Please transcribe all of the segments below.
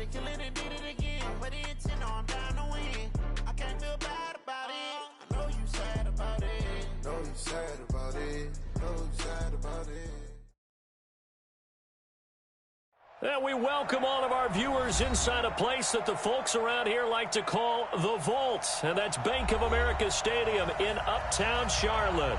Started killing and did it again. But the intent, no, I'm down to win. I can't feel bad about it. I know you sad about it. Know you sad about it. Know you sad about it. And we welcome all of our viewers inside a place that the folks around here like to call the Vault. And that's Bank of America Stadium in Uptown Charlotte.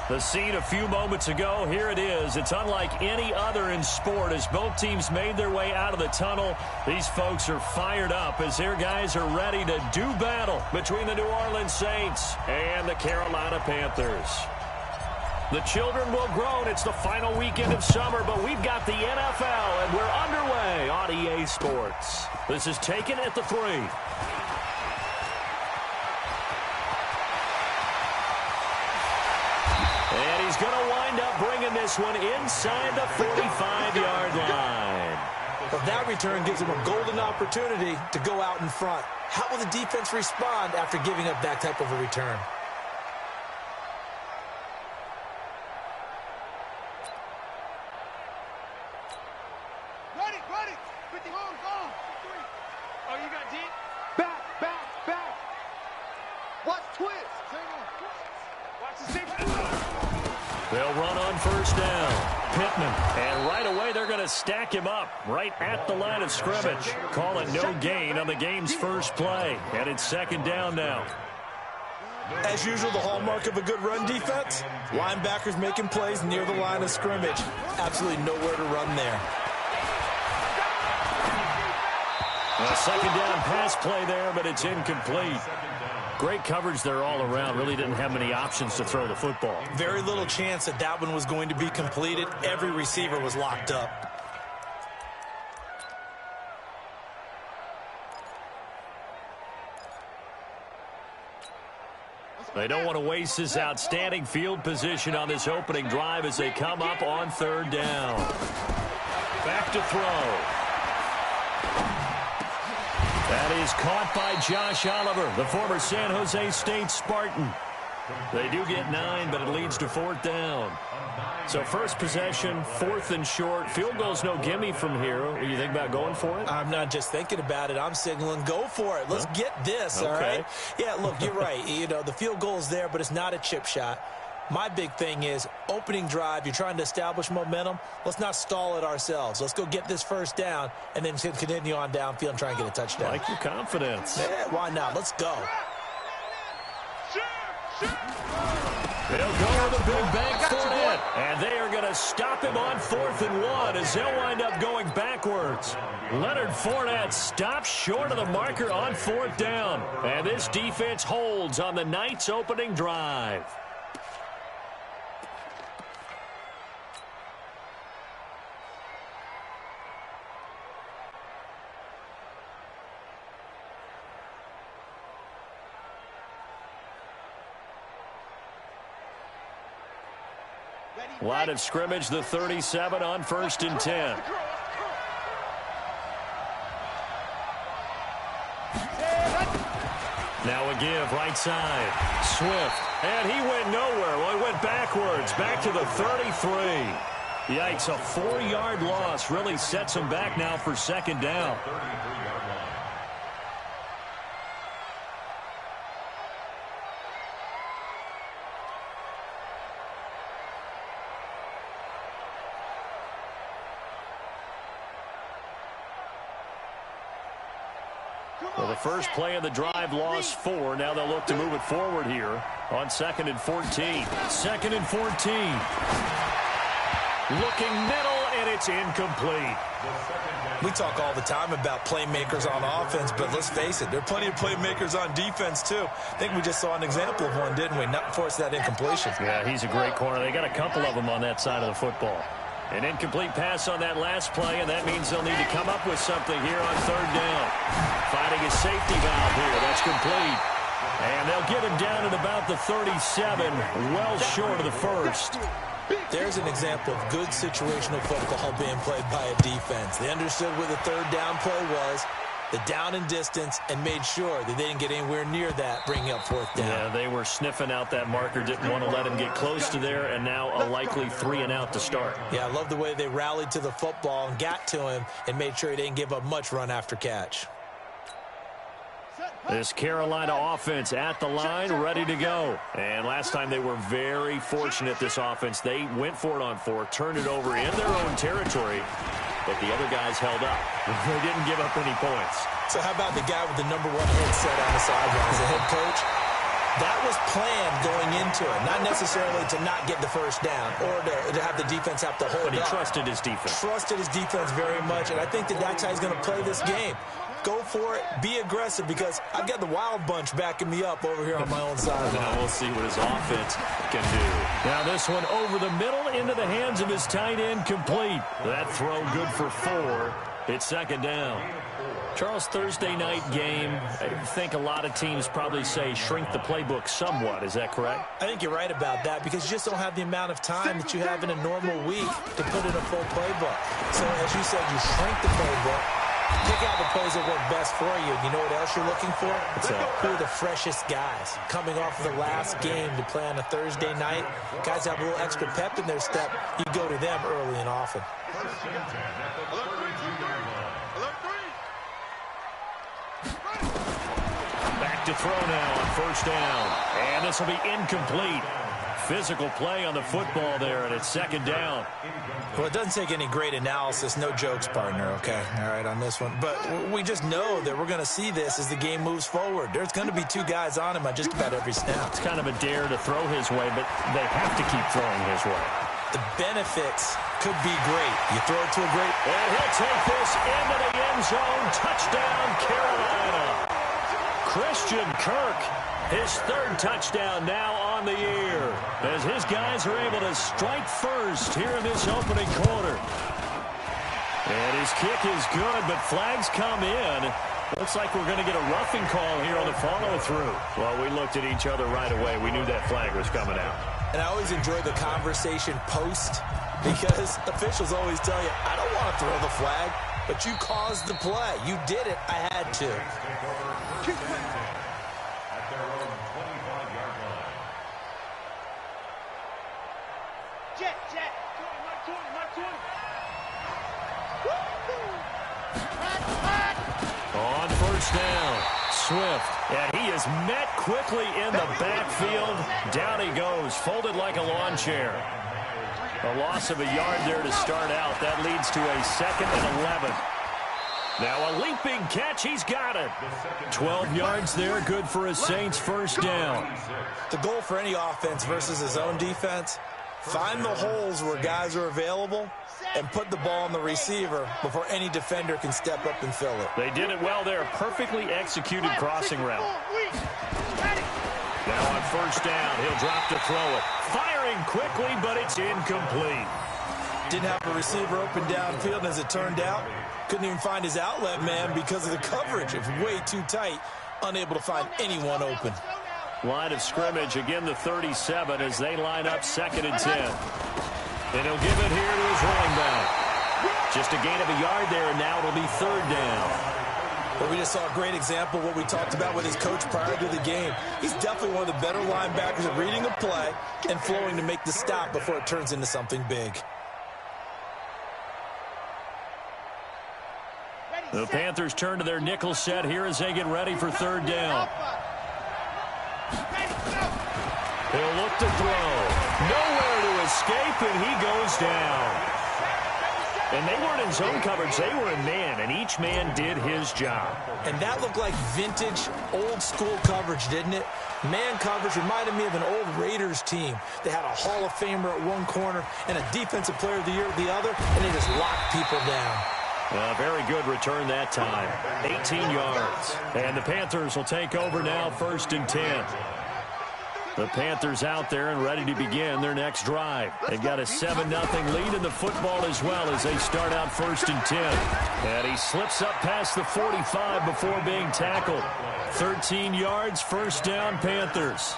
The scene a few moments ago, here it is. It's unlike any other in sport as both teams made their way out of the tunnel. These folks are fired up as their guys are ready to do battle between the New Orleans Saints and the Carolina Panthers. The children will groan. It's the final weekend of summer, but we've got the NFL, and we're underway on EA Sports. This is taken at the 3. And he's going to wind up bringing this one inside the 45-yard line. Well, that return gives him a golden opportunity to go out in front. How will the defense respond after giving up that type of a return? They'll run on first down. Pittman. And right away, they're going to stack him up right at the line of scrimmage. Call it no gain on the game's first play. And it's second down now. As usual, the hallmark of a good run defense, linebackers making plays near the line of scrimmage. Absolutely nowhere to run there. A second down pass play there, but it's incomplete. Great coverage there all around. Really didn't have many options to throw the football. Very little chance that that one was going to be completed. Every receiver was locked up. They don't want to waste this outstanding field position on this opening drive as they come up on third down. Back to throw. That is caught by Josh Oliver, the former San Jose State Spartan. They do get 9, but it leads to fourth down. So first possession, fourth and short. Field goal's no gimme from here. What do you think about going for it? I'm not just thinking about it. I'm signaling go for it. Let's get this, all right? Yeah, look, you're right. You know, the field goal's there, but it's not a chip shot. My big thing is opening drive. You're trying to establish momentum. Let's not stall it ourselves. Let's go get this first down and then continue on downfield and try and get a touchdown. Like your confidence. Yeah, why not? Let's go. They'll go with a big bank for it. And they are going to stop him on 4th and 1 as they'll wind up going backwards. Leonard Fournette stops short of the marker on 4th down. And this defense holds on the night's opening drive. Line of scrimmage, the 37 on 1st and 10. Now a give, right side. Swift. And he went nowhere. Well, he went backwards, back to the 33. Yikes, a 4-yard loss really sets him back now for second down. Well, the first play of the drive lost 4. Now they'll look to move it forward here on 2nd and 14. 2nd and 14. Looking middle, and it's incomplete. We talk all the time about playmakers on offense, but let's face it, there are plenty of playmakers on defense, too. I think we just saw an example of one, didn't we? Not force that incompletion. Yeah, he's a great corner. They got a couple of them on that side of the football. An incomplete pass on that last play, and that means they'll need to come up with something here on 3rd down. Finding a safety valve here. That's complete. And they'll get him down at about the 37, well short of the first. There's an example of good situational football being played by a defense. They understood where the 3rd down play was. the down and distance, and made sure that they didn't get anywhere near that, bringing up fourth down. Yeah, they were sniffing out that marker, didn't want to let him get close to there, and now a likely 3 and out to start. Yeah, I love the way they rallied to the football and got to him and made sure he didn't give up much run after catch. This Carolina offense at the line, ready to go. And last time they were very fortunate, this offense. They went for it on 4, turned it over in their own territory, but the other guys held up. They didn't give up any points. So how about the guy with the #1 headset on the sidelines, the head coach? That was planned going into it, not necessarily to not get the first down or to have the defense have to hold up. But he trusted his defense. Trusted his defense very much, and I think that that's how he's going to play this game. Go for it, be aggressive, because I've got the wild bunch backing me up over here on my own side. Now we'll see what his offense can do. Now this one over the middle into the hands of his tight end, complete. That throw good for 4. It's second down. Charles, Thursday night game, I think a lot of teams probably say shrink the playbook somewhat. Is that correct? I think you're right about that, because you just don't have the amount of time that you have in a normal week to put in a full playbook. So as you said, you shrink the playbook, pick out the plays that work best for you. You know what else you're looking for? Who are the freshest guys coming off of the last game to play on a Thursday night? Guys have a little extra pep in their step. You go to them early and often. Back to throw now on first down. And this will be incomplete. Physical play on the football there, and it's second down. Well, it doesn't take any great analysis. No jokes, partner, okay? All right, on this one. But we just know that we're going to see this as the game moves forward. There's going to be 2 guys on him on just about every snap. It's kind of a dare to throw his way, but they have to keep throwing his way. The benefits could be great. You throw it to a great... And he'll take this into the end zone. Touchdown, Carolina. Christian Kirk, his 3rd touchdown now on the year, as his guys are able to strike first here in this opening quarter. And his kick is good, but flags come in. Looks like we're going to get a roughing call here on the follow-through. Well, we looked at each other right away. We knew that flag was coming out. And I always enjoy the conversation post, because officials always tell you, I don't want to throw the flag, but you caused the play. You did it. I had to. On first down, Swift, and he is met quickly in the backfield. Down he goes, folded like a lawn chair. A loss of a yard there to start out. That leads to a 2nd and 11. Now a leaping catch, he's got it. 12 yards there, good for a Saints first down. The goal for any offense versus his own defense, find the holes where guys are available and put the ball on the receiver before any defender can step up and fill it. They did it well there. Perfectly executed crossing route. Now on first down, he'll drop to throw it. Firing quickly, but it's incomplete. Didn't have a receiver open downfield, and as it turned out, couldn't even find his outlet man because of the coverage. It was way too tight, unable to find anyone open. Line of scrimmage, again the 37 as they line up 2nd and 10. And he'll give it here to his running back. Just a gain of a yard there, and now it'll be 3rd down. But we just saw a great example of what we talked about with his coach prior to the game. He's definitely one of the better linebackers at reading a play and flowing to make the stop before it turns into something big. The Panthers turn to their nickel set here as they get ready for 3rd down. He'll look to throw. Nowhere to escape, and he goes down. And they weren't in zone coverage. They were in man, and each man did his job. And that looked like vintage, old-school coverage, didn't it? Man coverage reminded me of an old Raiders team. They had a Hall of Famer at one corner and a Defensive Player of the Year at the other, and they just locked people down. Very good return that time. 18 yards. And the Panthers will take over now, 1st and 10. The Panthers out there and ready to begin their next drive. They've got a 7-0 lead in the football as well as they start out 1st and 10. And he slips up past the 45 before being tackled. 13 yards, 1st down, Panthers.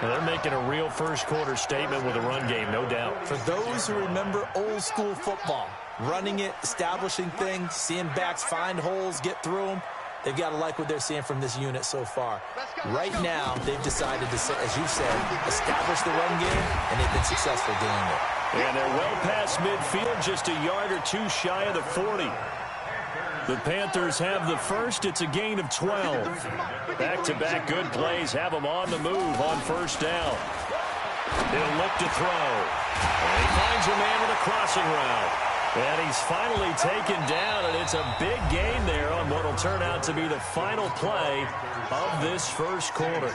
Well, they're making a real first-quarter statement with a run game, no doubt. For those who remember old-school football, running it, establishing things, seeing backs find holes, get through them, they've got to like what they're seeing from this unit so far. Right now, they've decided to, as you said, establish the run game, and they've been successful doing it. And they're well past midfield, just a yard or two shy of the 40. The Panthers have the first. It's a gain of 12. Back-to-back good plays have them on the move on first down. He'll look to throw. And he finds a man with a crossing route. And he's finally taken down, and it's a big gain there on what will turn out to be the final play of this first quarter.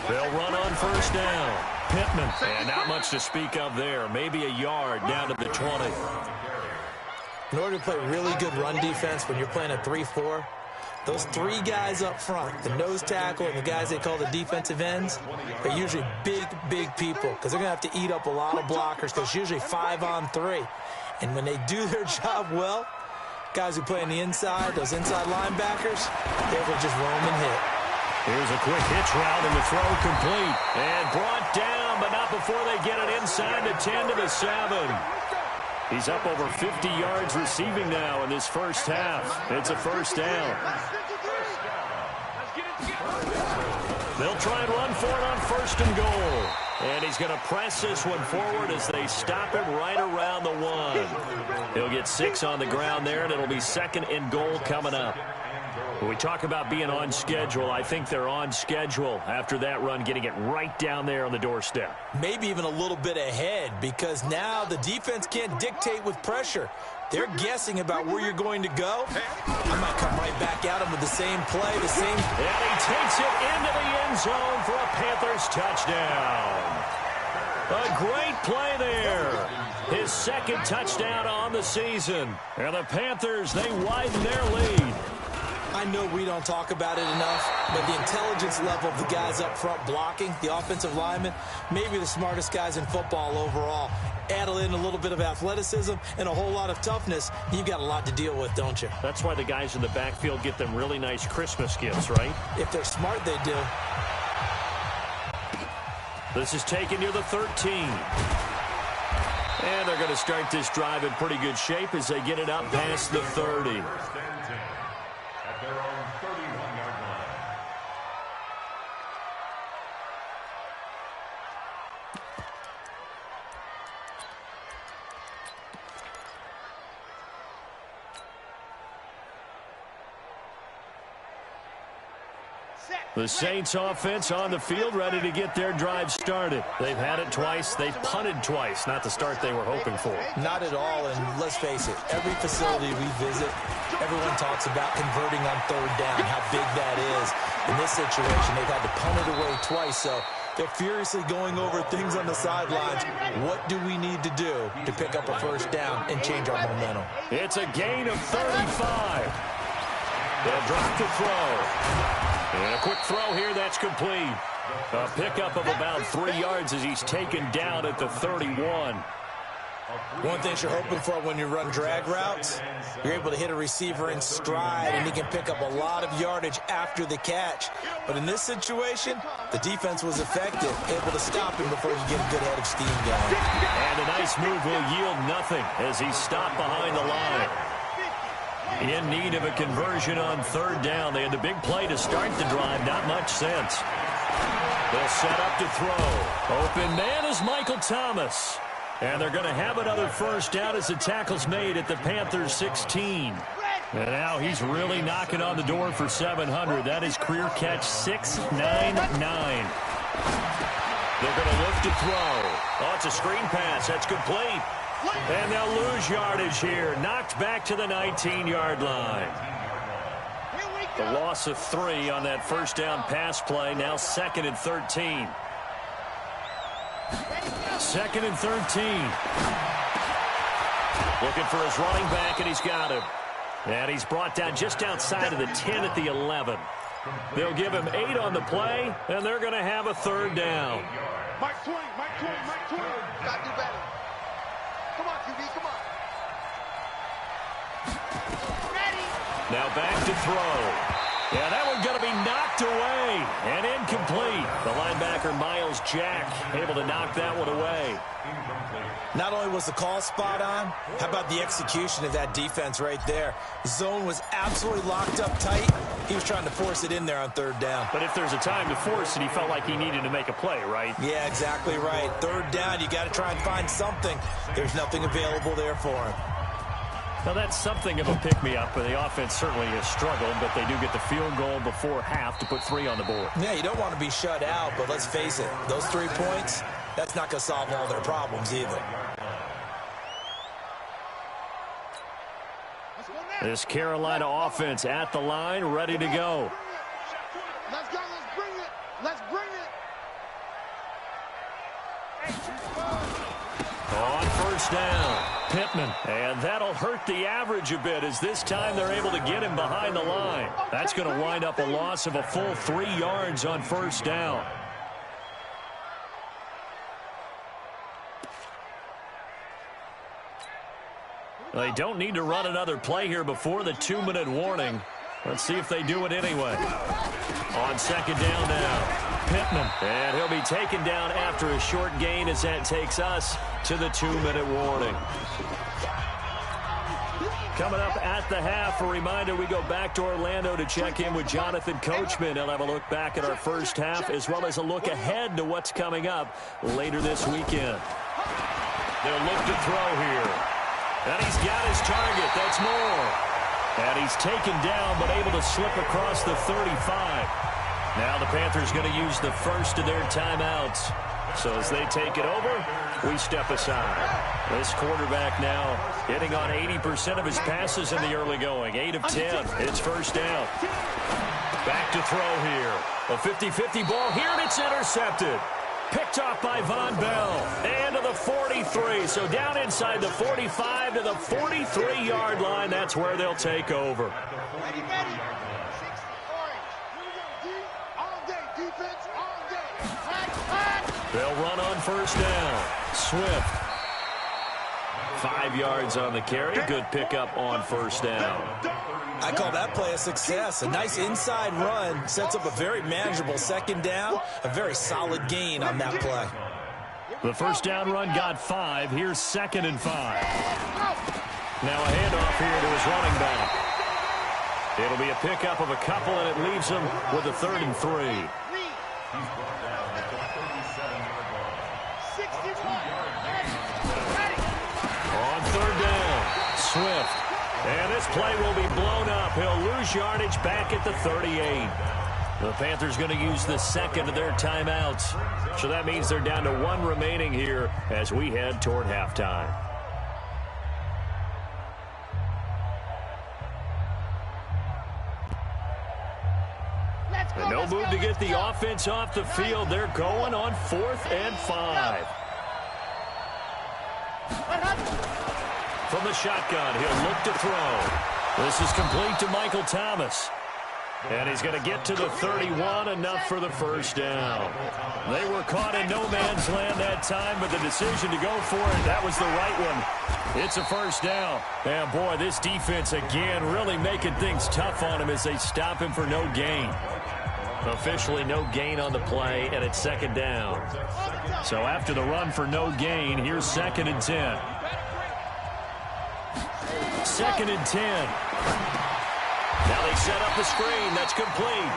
They'll run on first down. Pittman, and not much to speak of there. Maybe a yard down to the 20. In order to play really good run defense when you're playing a 3-4, those three guys up front, the nose tackle and the guys they call the defensive ends, are usually big, big people because they're going to have to eat up a lot of blockers because it's usually 5-on-3. And when they do their job well, guys who play on the inside, those inside linebackers, they're able to just roam and hit. Here's a quick hitch route and the throw complete. And brought down, but not before they get it inside the 10 to the 7. He's up over 50 yards receiving now in this first half. It's a first down. They'll try and run for it on first and goal. And he's going to press this one forward as they stop him right around the 1. He'll get 6 on the ground there, and it'll be second and goal coming up. When we talk about being on schedule, I think they're on schedule after that run, getting it right down there on the doorstep. Maybe even a little bit ahead because now the defense can't dictate with pressure. They're guessing about where you're going to go. I might come right back at him with the same play, the same. And he takes it into the end zone for a Panthers touchdown. A great play there. His second touchdown on the season. And the Panthers, they widen their lead. I know we don't talk about it enough, but the intelligence level of the guys up front blocking, the offensive linemen, maybe the smartest guys in football overall. Add in a little bit of athleticism and a whole lot of toughness, you've got a lot to deal with, don't you? That's why the guys in the backfield get them really nice Christmas gifts, right? If they're smart, they do. This is taken near the 13. And they're going to start this drive in pretty good shape as they get it up past the 30. The Saints offense on the field, ready to get their drive started. They've had it twice. They've punted twice. Not the start they were hoping for. Not at all, and let's face it, every facility we visit, everyone talks about converting on third down, how big that is. In this situation, they've had to punt it away twice, so they're furiously going over things on the sidelines. What do we need to do to pick up a first down and change our momentum? It's a gain of 35. They'll drop the throw. And a quick throw here, that's complete. A pickup of about 3 yards as he's taken down at the 31. One thing you're hoping for when you run drag routes, you're able to hit a receiver in stride, and he can pick up a lot of yardage after the catch. But in this situation, the defense was effective, able to stop him before you get a good head of steam going. And a nice move will yield nothing as he's stopped behind the line. In need of a conversion on third down. They had the big play to start the drive. Not much sense. They'll set up to throw. Open man is Michael Thomas. And they're going to have another first down as the tackle's made at the Panthers 16. And now he's really knocking on the door for 700. That is career catch 699. They're going to look to throw. Oh, it's a screen pass. That's complete. And they'll lose yardage here. Knocked back to the 19-yard line. The loss of 3 on that first down pass play. Now second and 13. Second and 13. Looking for his running back, and he's got him. And he's brought down just outside of the 10 at the 11. They'll give him 8 on the play, and they're going to have a third down. Mike Twain. Got to do better. Come on, QB, come on. Ready. Now back to throw. Yeah, that one's going to be knocked away and incomplete. The linebacker, Miles Jack, able to knock that one away. Not only was the call spot on, how about the execution of that defense right there? The zone was absolutely locked up tight. He was trying to force it in there on third down. But if there's a time to force it, he felt like he needed to make a play, right? Yeah, exactly right. Third down, you got to try and find something. There's nothing available there for him. Now, that's something of a pick-me-up. The offense certainly has struggled, but they do get the field goal before half to put 3 on the board. Yeah, you don't want to be shut out, but let's face it, those 3 points, that's not going to solve all their problems either. This Carolina offense at the line, ready to go. Let's go. Let's bring it. Let's bring it. On first down, Pittman. And that'll hurt the average a bit as this time they're able to get him behind the line. That's going to wind up a loss of a full 3 yards on first down. They don't need to run another play here before the 2-minute warning. Let's see if they do it anyway. On second down now, Pittman. And he'll be taken down after a short gain as that takes us to the 2-minute warning. Coming up at the half, a reminder, we go back to Orlando to check in with Jonathan Coachman. He'll have a look back at our first half as well as a look ahead to what's coming up later this weekend. They'll look to throw here. And he's got his target. That's Moore. And he's taken down but able to slip across the 35. Now the Panthers going to use the first of their timeouts. So as they take it over, we step aside. This quarterback now hitting on 80% of his passes in the early going. 8 of 10. It's first down. Back to throw here. A 50-50 ball here, and it's intercepted. Picked off by Von Bell. And to the 43. So down inside the 45 to the 43-yard line. That's where they'll take over. Ready, ready. 60 orange. Here we go. D all day. Defense all day. Flag. They'll run on first down. Swift. 5 yards on the carry. Good pickup on first down. I call that play a success. A nice inside run sets up a very manageable second down. A very solid gain on that play. The first down run got 5. Here's 2nd and 5. Now a handoff here to his running back. It'll be a pickup of a couple, and it leaves him with a 3rd and 3. On third down, Swift. And this play will be blown up. He'll lose yardage back at the 38. The Panthers going to use the second of their timeouts. So that means they're down to 1 remaining here as we head toward halftime. And no move to get the offense off the field. They're going on 4th and 5. From the shotgun, he'll look to throw. This is complete to Michael Thomas. And he's going to get to the 31, enough for the first down. They were caught in no man's land that time, but the decision to go for it, that was the right one. It's a first down. And boy, this defense again really making things tough on him as they stop him for no gain. Officially no gain on the play, and it's 2nd down. So after the run for no gain, here's 2nd and 10. 2nd and 10. Now they set up the screen. That's complete.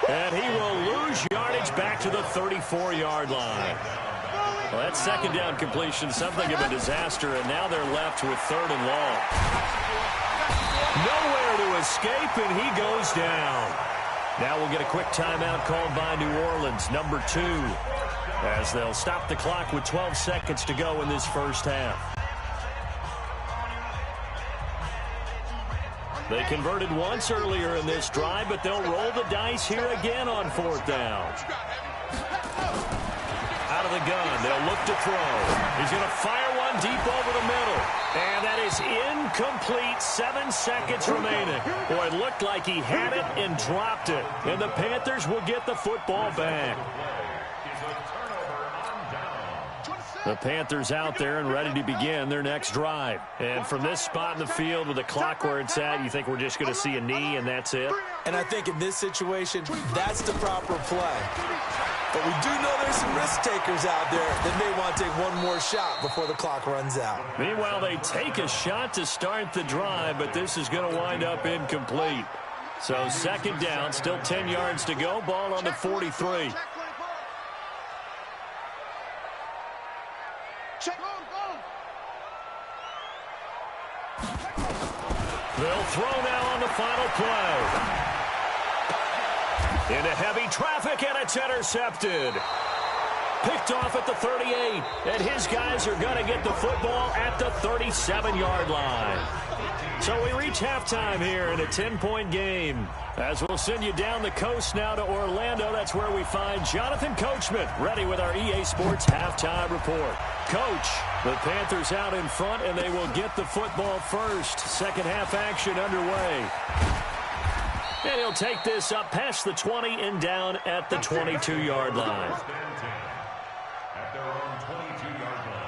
And he will lose yardage back to the 34-yard line. Well, that 2nd down completion, something of a disaster, and now they're left with 3rd and long. Nowhere to escape, and he goes down. Now we'll get a quick timeout called by New Orleans, number 2, as they'll stop the clock with 12 seconds to go in this first half. They converted once earlier in this drive, but they'll roll the dice here again on 4th down. Out of the gun, they'll look to throw. He's going to fire one deep over the middle. And that is incomplete. 7 seconds remaining. Boy, it looked like he had it and dropped it. And the Panthers will get the football back. The Panthers out there and ready to begin their next drive. And from this spot in the field with the clock where it's at, you think we're just going to see a knee and that's it? And I think in this situation, that's the proper play. But we do know there's some risk takers out there that may want to take one more shot before the clock runs out. Meanwhile, they take a shot to start the drive, but this is going to wind up incomplete. So second down, still 10 yards to go, ball on the 43. They'll throw now on the final play. Into heavy traffic, and it's intercepted. Picked off at the 38, and his guys are going to get the football at the 37-yard line. So we reach halftime here in a 10-point game. As we'll send you down the coast now to Orlando, that's where we find Jonathan Coachman ready with our EA Sports halftime report. Coach, the Panthers out in front, and they will get the football first. Second half action underway. And he'll take this up past the 20 and down at the 22-yard line. At their own 22-yard line.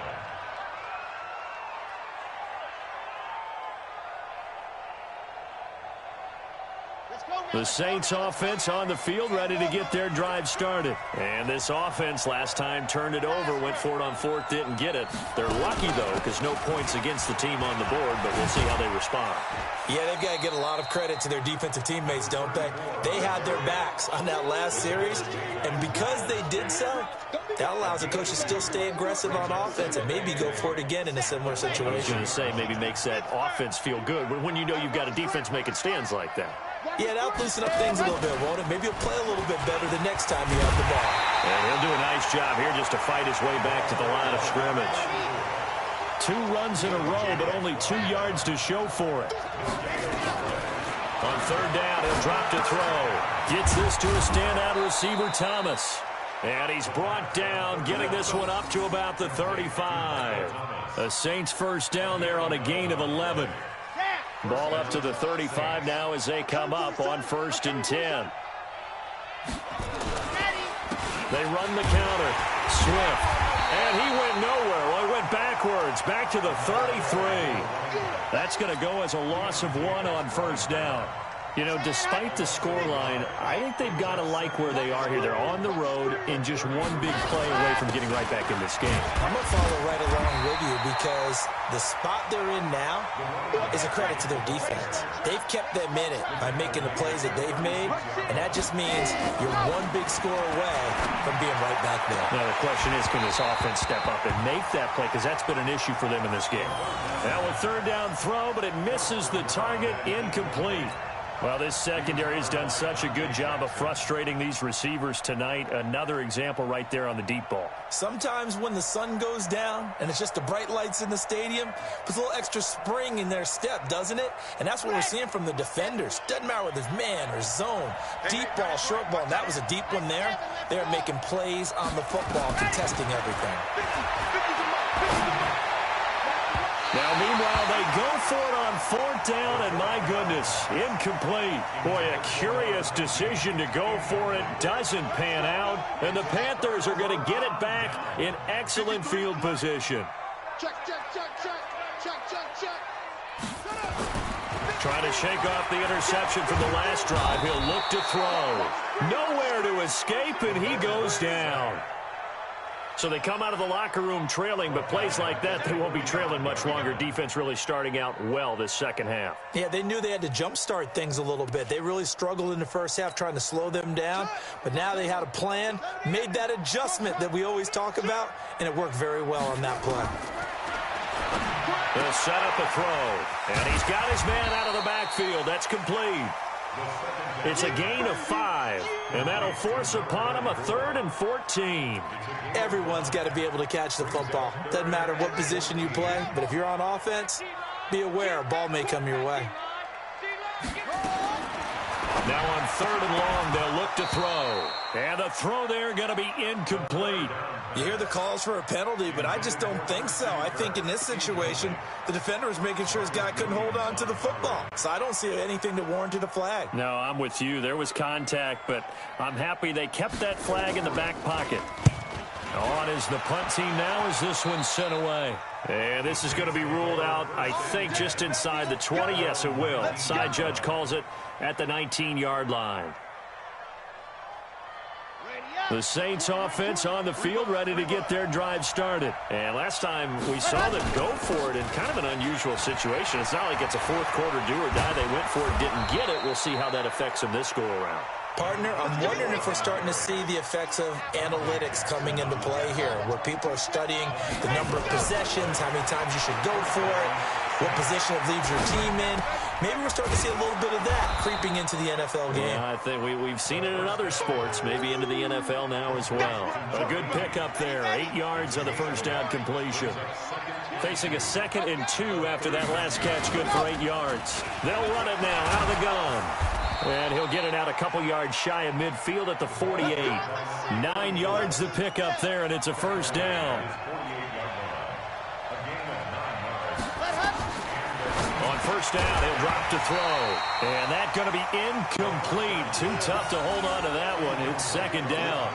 The Saints offense on the field ready to get their drive started. And this offense last time turned it over, went for it on fourth, didn't get it. They're lucky, though, because no points against the team on the board, but we'll see how they respond. Yeah, they've got to get a lot of credit to their defensive teammates, don't they? They had their backs on that last series, and because they did so, that allows the coach to still stay aggressive on offense and maybe go for it again in a similar situation. I was going to say maybe makes that offense feel good when you know you've got a defense making stands like that. Yeah, that'll loosen up things a little bit, won't it? Maybe he'll play a little bit better the next time he has the ball. And he'll do a nice job here just to fight his way back to the line of scrimmage. 2 runs in a row, but only 2 yards to show for it. On third down, he'll drop to throw. Gets this to a standout receiver, Thomas. And he's brought down, getting this one up to about the 35. The Saints first down there on a gain of 11. Ball up to the 35 now as they come up on 1st and 10. They run the counter. Swift. And he went nowhere. Well, he went backwards. Back to the 33. That's going to go as a loss of 1 on 1st down. You know, despite the scoreline, I think they've got to like where they are here. They're on the road and just one big play away from getting right back in this game. I'm going to follow right along with you because the spot they're in now is a credit to their defense. They've kept them in it by making the plays that they've made, and that just means you're one big score away from being right back there. Now, the question is, can this offense step up and make that play? Because that's been an issue for them in this game. Now, a third down throw, but it misses the target, incomplete. Well, this secondary has done such a good job of frustrating these receivers tonight. Another example right there on the deep ball. Sometimes when the sun goes down and it's just the bright lights in the stadium, puts a little extra spring in their step, doesn't it? And that's what we're seeing from the defenders. Doesn't matter whether it's man or zone, deep ball, short ball. That was a deep one there. They're making plays on the football, contesting everything. Now, meanwhile, they go for it on 4th down, and my goodness, incomplete. Boy, a curious decision to go for it. Doesn't pan out, and the Panthers are going to get it back in excellent field position. Check, check, check, check, check, check, check. Trying to shake off the interception from the last drive. He'll look to throw. Nowhere to escape, and he goes down. So they come out of the locker room trailing, but plays like that, they won't be trailing much longer. Defense really starting out well this second half. Yeah, they knew they had to jumpstart things a little bit. They really struggled in the first half trying to slow them down, but now they had a plan, made that adjustment that we always talk about, and it worked very well on that play. They'll set up a throw, and he's got his man out of the backfield. That's complete. It's a gain of 5, and that'll force upon him a 3rd and 14. Everyone's got to be able to catch the football. Doesn't matter what position you play, but if you're on offense, be aware a ball may come your way. Now on 3rd and long, they'll look to throw. And the throw there going to be incomplete. You hear the calls for a penalty, but I just don't think so. I think in this situation, the defender was making sure his guy couldn't hold on to the football. So I don't see anything that warranted a flag. No, I'm with you. There was contact, but I'm happy they kept that flag in the back pocket. On is the punt team now as this one's sent away. And this is going to be ruled out, I think, just inside the 20. Yes, it will. Side judge calls it at the 19-yard line. The Saints offense on the field, ready to get their drive started. And last time we saw them go for it in kind of an unusual situation. It's not like it's a fourth quarter do or die. They went for it, didn't get it. We'll see how that affects them this go-around. Partner, I'm wondering if we're starting to see the effects of analytics coming into play here, where people are studying the number of possessions, how many times you should go for it, what position it leaves your team in. Maybe we're starting to see a little bit of that creeping into the NFL game. Yeah, I think we've seen it in other sports, maybe into the NFL now as well. A good pickup there, 8 yards on the first down completion. Facing a 2nd and 2 after that last catch, good for 8 yards. They'll run it now out of the gun. And he'll get it out a couple yards shy of midfield at the 48. 9 yards the pickup there, and it's a first down. On first down, he'll drop to throw. And that's going to be incomplete. Too tough to hold on to that one. It's 2nd down.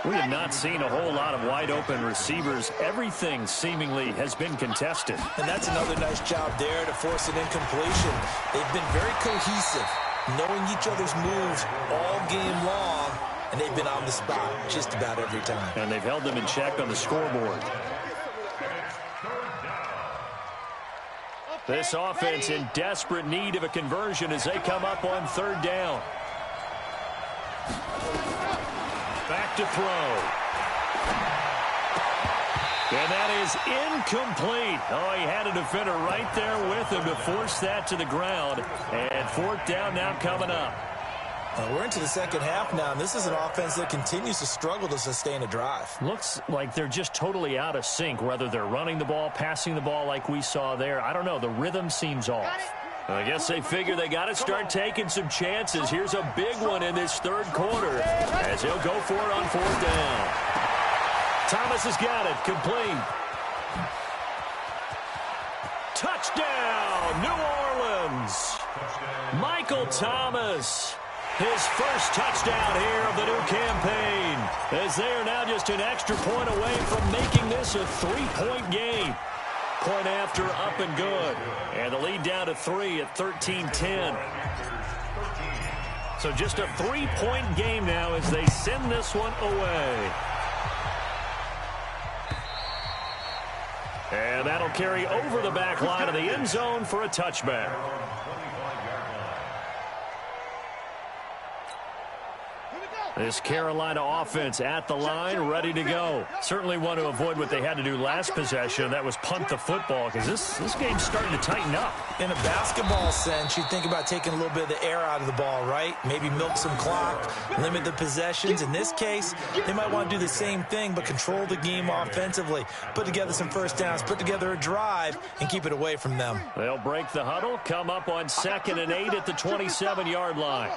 We have not seen a whole lot of wide-open receivers. Everything seemingly has been contested. And that's another nice job there to force an incompletion. They've been very cohesive, knowing each other's moves all game long, and they've been on the spot just about every time. And they've held them in check on the scoreboard. This offense in desperate need of a conversion as they come up on 3rd down. Back to throw. And that is incomplete. Oh, he had a defender right there with him to force that to the ground. And 4th down now coming up. We're into the second half now, and this is an offense that continues to struggle to sustain a drive. Looks like they're just totally out of sync, whether they're running the ball, passing the ball like we saw there. I don't know. The rhythm seems off. I guess they figure they got to start taking some chances. Here's a big one in this 3rd quarter as he'll go for it on 4th down. Thomas has got it. Complete. Touchdown, New Orleans. Michael Thomas. His first touchdown here of the new campaign, as they are now just an extra point away from making this a 3-point game. Point after, up and good. And the lead down to 3 at 13-10. So just a 3-point game now as they send this one away. And that'll carry over the back line of the end zone for a touchback. This Carolina offense at the line, ready to go. Certainly want to avoid what they had to do last possession. That was punt the football, because this game's starting to tighten up. In a basketball sense, you think about taking a little bit of the air out of the ball, right? Maybe milk some clock, limit the possessions. In this case, they might want to do the same thing, but control the game offensively. Put together some first downs, put together a drive, and keep it away from them. They'll break the huddle, come up on 2nd and 8 at the 27-yard line.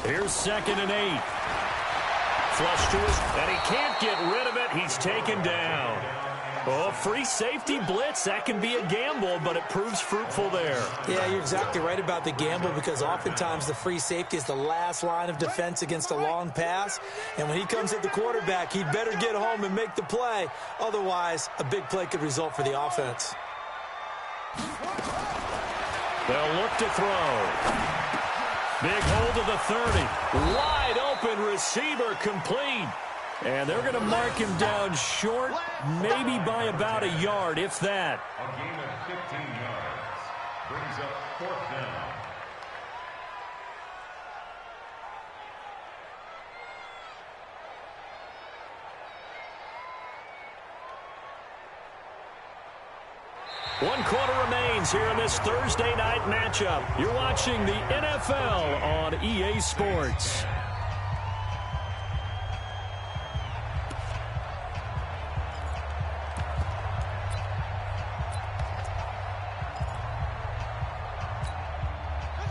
Here's 2nd and 8. Flush to his, and he can't get rid of it. He's taken down. Oh, free safety blitz. That can be a gamble, but it proves fruitful there. Yeah, you're exactly right about the gamble, because oftentimes the free safety is the last line of defense against a long pass. And when he comes at the quarterback, he'd better get home and make the play. Otherwise, a big play could result for the offense. They'll look to throw. Big hold of the 30. Wide open receiver, complete. And they're going to mark him down short, maybe by about a yard, if that. A gain of 15 yards brings up 4th down. One quarter remains here in this Thursday night matchup. You're watching the NFL on EA Sports.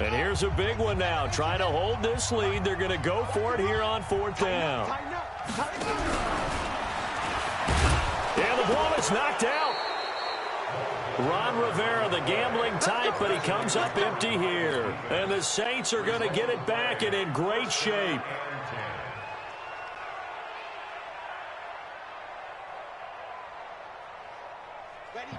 And here's a big one now. Trying to hold this lead. They're going to go for it here on 4th down. And the ball is knocked out. Ron Rivera, the gambling type, but he comes up empty here. And the Saints are going to get it back and in great shape.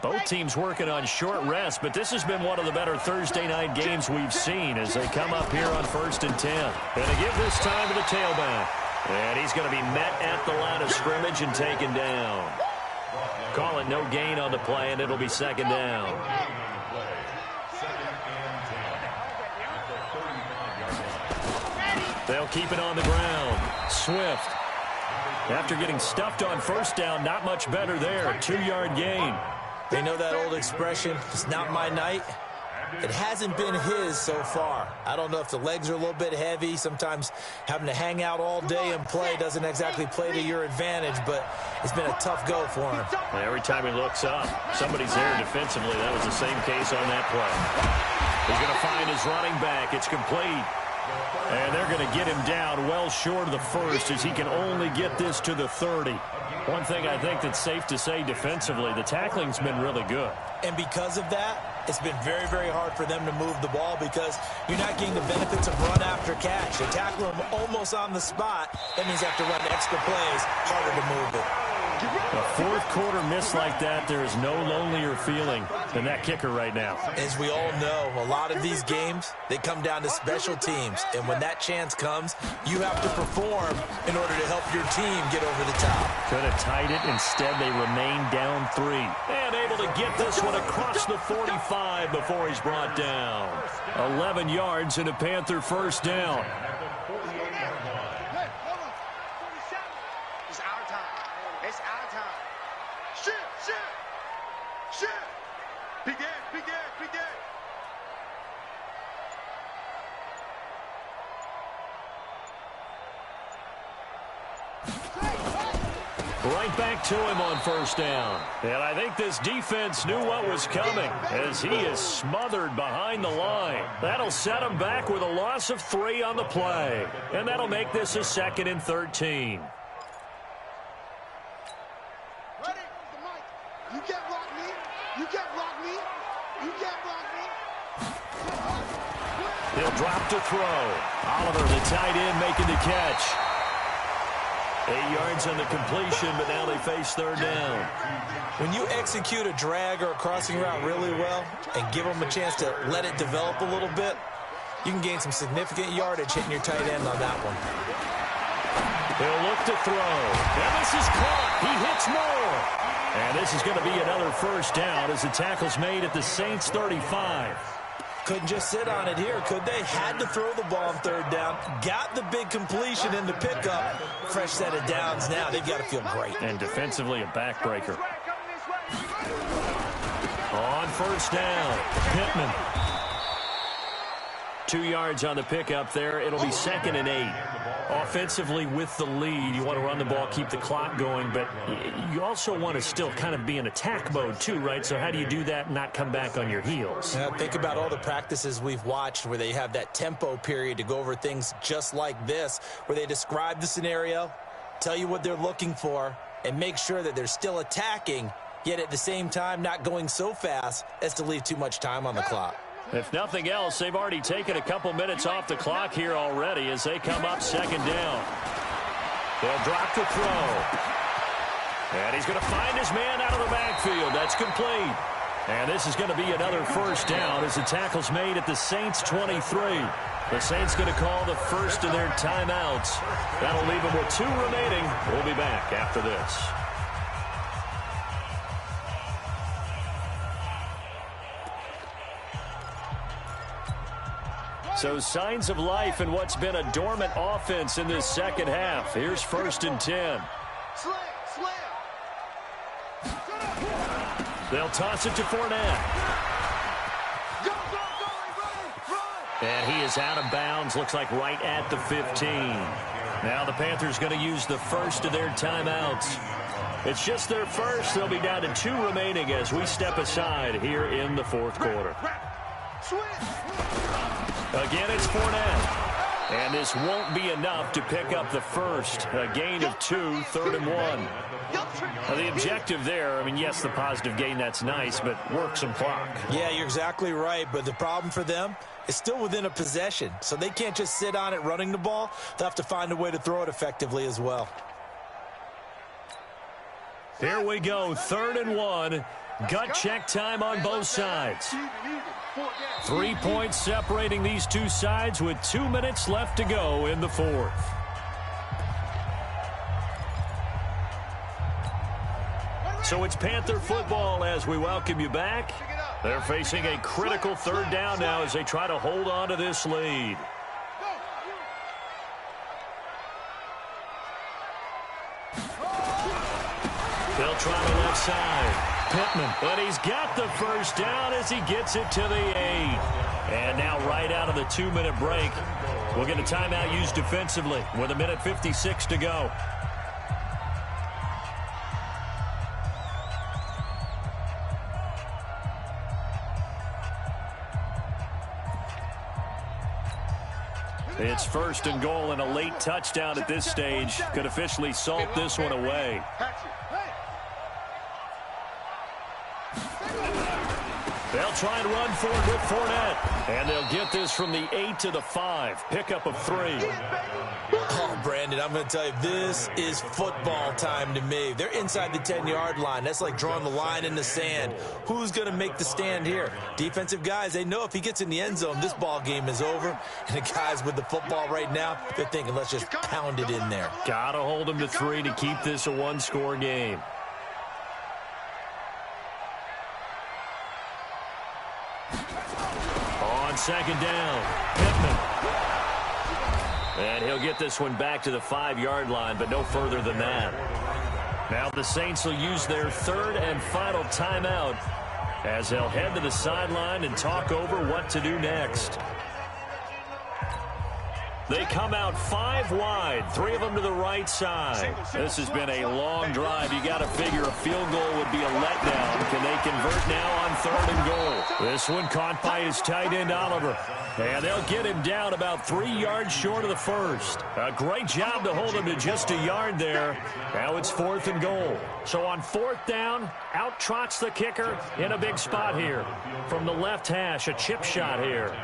Both teams working on short rest, but this has been one of the better Thursday night games we've seen as they come up here on 1st and 10. Going to give this time to the tailback. And he's going to be met at the line of scrimmage and taken down. Call it no gain on the play, and it'll be 2nd down. They'll keep it on the ground. Swift. After getting stuffed on 1st down, not much better there. 2-yard gain. They know that old expression, it's not my night. It hasn't been his so far. I don't know if the legs are a little bit heavy. Sometimes having to hang out all day and play doesn't exactly play to your advantage, but it's been a tough go for him. And every time he looks up, somebody's there defensively. That was the same case on that play. He's going to find his running back. It's complete. And they're going to get him down well short of the 1st as he can only get this to the 30. One thing I think that's safe to say defensively, the tackling's been really good. And because of that, it's been very, very hard for them to move the ball because you're not getting the benefits of run after catch. They tackle him almost on the spot. That means they have to run extra plays, harder to move it. A 4th quarter miss like that, there is no lonelier feeling than that kicker right now. As we all know, a lot of these games, they come down to special teams. And when that chance comes, you have to perform in order to help your team get over the top. Could have tied it. Instead, they remain down 3. And able to get this one across the 45 before he's brought down. 11 yards and a Panther 1st down. Right back to him on 1st down. And I think this defense knew what was coming as he is smothered behind the line. That'll set him back with a loss of 3 on the play. And that'll make this a 2nd and 13. Ready? You can't block me. You can't block me. You can't block me. He'll drop to throw. Oliver, the tight end, making the catch. 8 yards on the completion, but now they face 3rd down. When you execute a drag or a crossing route really well and give them a chance to let it develop a little bit, you can gain some significant yardage hitting your tight end on that one. He'll look to throw. And this is caught. He hits more. And this is going to be another 1st down as the tackle's made at the Saints 35. Couldn't just sit on it here, could they? Had to throw the ball on 3rd down. Got the big completion in the pickup. Fresh set of downs now. They've got to feel great. And defensively, a backbreaker. On 1st down, Pittman. 2 yards on the pickup there. It'll be 2nd and 8. Offensively with the lead, you want to run the ball, keep the clock going, but you also want to still kind of be in attack mode too, right? So how do you do that and not come back on your heels? Think about all the practices we've watched where they have that tempo period to go over things just like this, where they describe the scenario, tell you what they're looking for, and make sure that they're still attacking, yet at the same time not going so fast as to leave too much time on the clock. If nothing else, they've already taken a couple minutes off the clock here already as they come up 2nd down. They'll drop to throw. And he's going to find his man out of the backfield. That's complete. And this is going to be another 1st down as the tackle's made at the Saints 23. The Saints going to call the first of their timeouts. That'll leave them with 2 remaining. We'll be back after this. So signs of life in what's been a dormant offense in this 2nd half. Here's 1st and 10. They'll toss it to Fournette. And he is out of bounds, looks like right at the 15. Now the Panthers going to use the first of their timeouts. It's just their first. They'll be down to 2 remaining as we step aside here in the 4th quarter. Again, it's Fournette. And this won't be enough to pick up the first. A gain of 2, 3rd and 1. Well, the objective there, I mean, yes, the positive gain, that's nice, but work some clock. Yeah, you're exactly right, but the problem for them is still within a possession, so they can't just sit on it running the ball. They'll have to find a way to throw it effectively as well. Here we go, 3rd and 1. Gut check time on both sides. 3 points separating these two sides with 2 minutes left to go in the 4th. So it's Panther football as we welcome you back. They're facing a critical 3rd down now as they try to hold on to this lead. They'll try the left side. Pittman, but he's got the 1st down as he gets it to the 8. And now right out of the 2-minute break, we'll get a timeout used defensively with 1:56 to go. It's 1st and goal, and a late touchdown at this stage could officially salt this one away. They'll try and run for it with Fournette. And they'll get this from the 8 to the 5. Pickup of 3. Oh, Brandon, I'm going to tell you, this is football time to me. They're inside the 10-yard line. That's like drawing the line in the sand. Who's going to make the stand here? Defensive guys, they know if he gets in the end zone, this ball game is over. And the guys with the football right now, they're thinking, let's just pound it in there. Got to hold them to 3 to keep this a one-score game. On 2nd down, Pittman. And he'll get this one back to the 5-yard line, but no further than that. Now the Saints will use their 3rd and final timeout as they'll head to the sideline and talk over what to do next. They come out 5 wide, 3 of them to the right side. This has been a long drive. You got to figure a field goal would be a letdown. Can they convert now on 3rd and goal? This one caught by his tight end, Oliver. And they'll get him down about 3 yards short of the 1st. A great job to hold him to just a yard there. Now it's 4th and goal. So on 4th down, out trots the kicker in a big spot here. From the left hash, a chip shot here.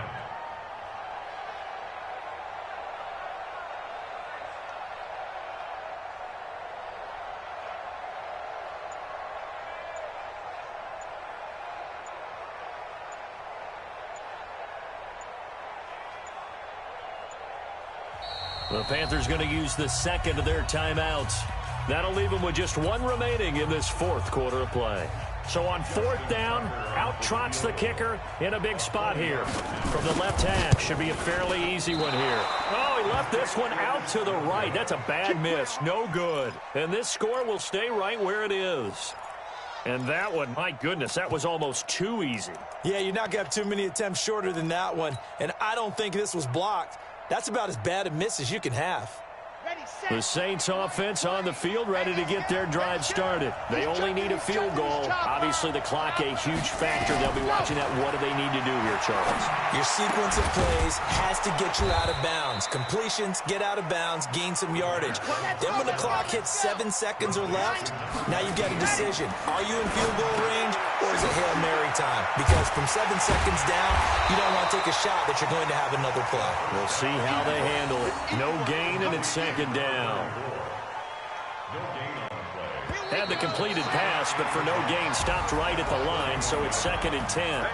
The Panthers going to use the 2nd of their timeouts. That'll leave them with just 1 remaining in this 4th quarter of play. So on 4th down, out trots the kicker in a big spot here. From the left hash, should be a fairly easy one here. Oh, he left this one out to the right. That's a bad miss. No good. And this score will stay right where it is. And that one, my goodness, that was almost too easy. Yeah, you're not going to have too many attempts shorter than that one. And I don't think this was blocked. That's about as bad a miss as you can have. The Saints offense on the field, ready to get their drive started. They only need a field goal. Obviously, the clock a huge factor. They'll be watching that. What do they need to do here, Charles? Your sequence of plays has to get you out of bounds. Completions, get out of bounds, gain some yardage. Then when the clock hits 7 seconds or left, now you've got a decision. Are you in field goal range, or is it Hail Mary time? Because from 7 seconds down, you don't want to take a shot that you're going to have another play. We'll see how they handle it. No gain, and it's 2nd down. Had the completed pass, but for no gain, stopped right at the line, so it's 2nd and 10.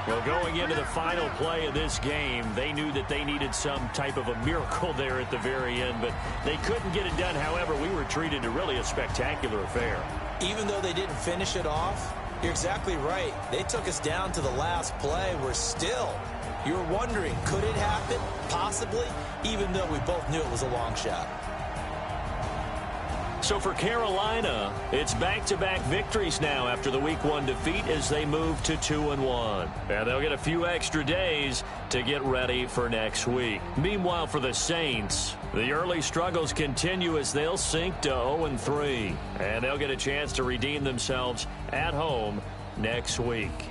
Well, going into the final play of this game, they knew that they needed some type of a miracle there at the very end, but they couldn't get it done. However, we were treated to really a spectacular affair. Even though they didn't finish it off, you're exactly right. They took us down to the last play. We're still, you're wondering, could it happen? Possibly, even though we both knew it was a long shot. So for Carolina, it's back-to-back victories now after the Week 1 defeat as they move to 2-1. And they'll get a few extra days to get ready for next week. Meanwhile, for the Saints, the early struggles continue as they'll sink to 0-3. And they'll get a chance to redeem themselves at home next week.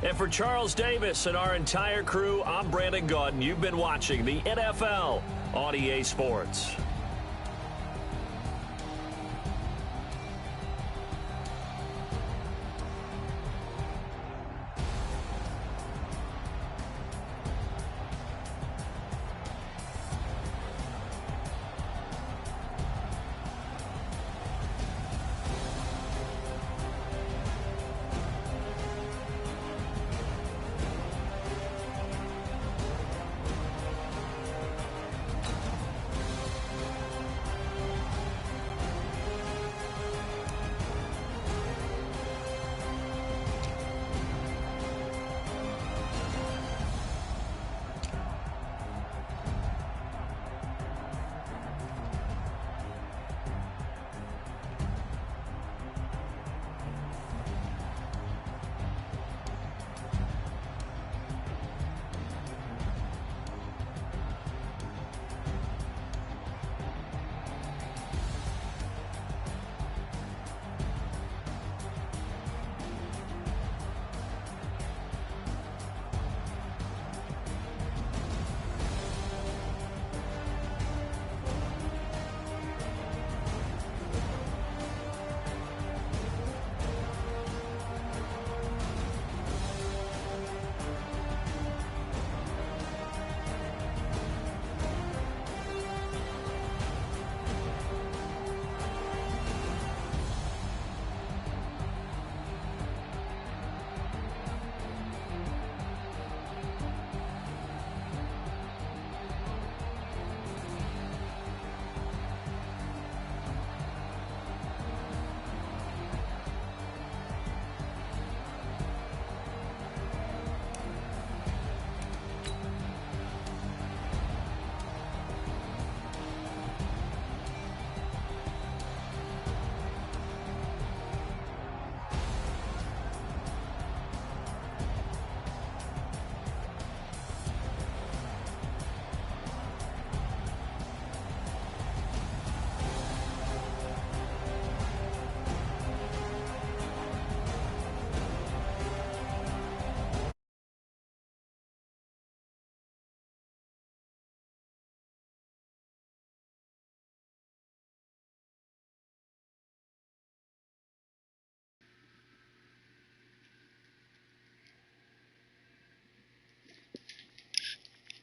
And for Charles Davis and our entire crew, I'm Brandon Gaudin. You've been watching the NFL on EA Sports.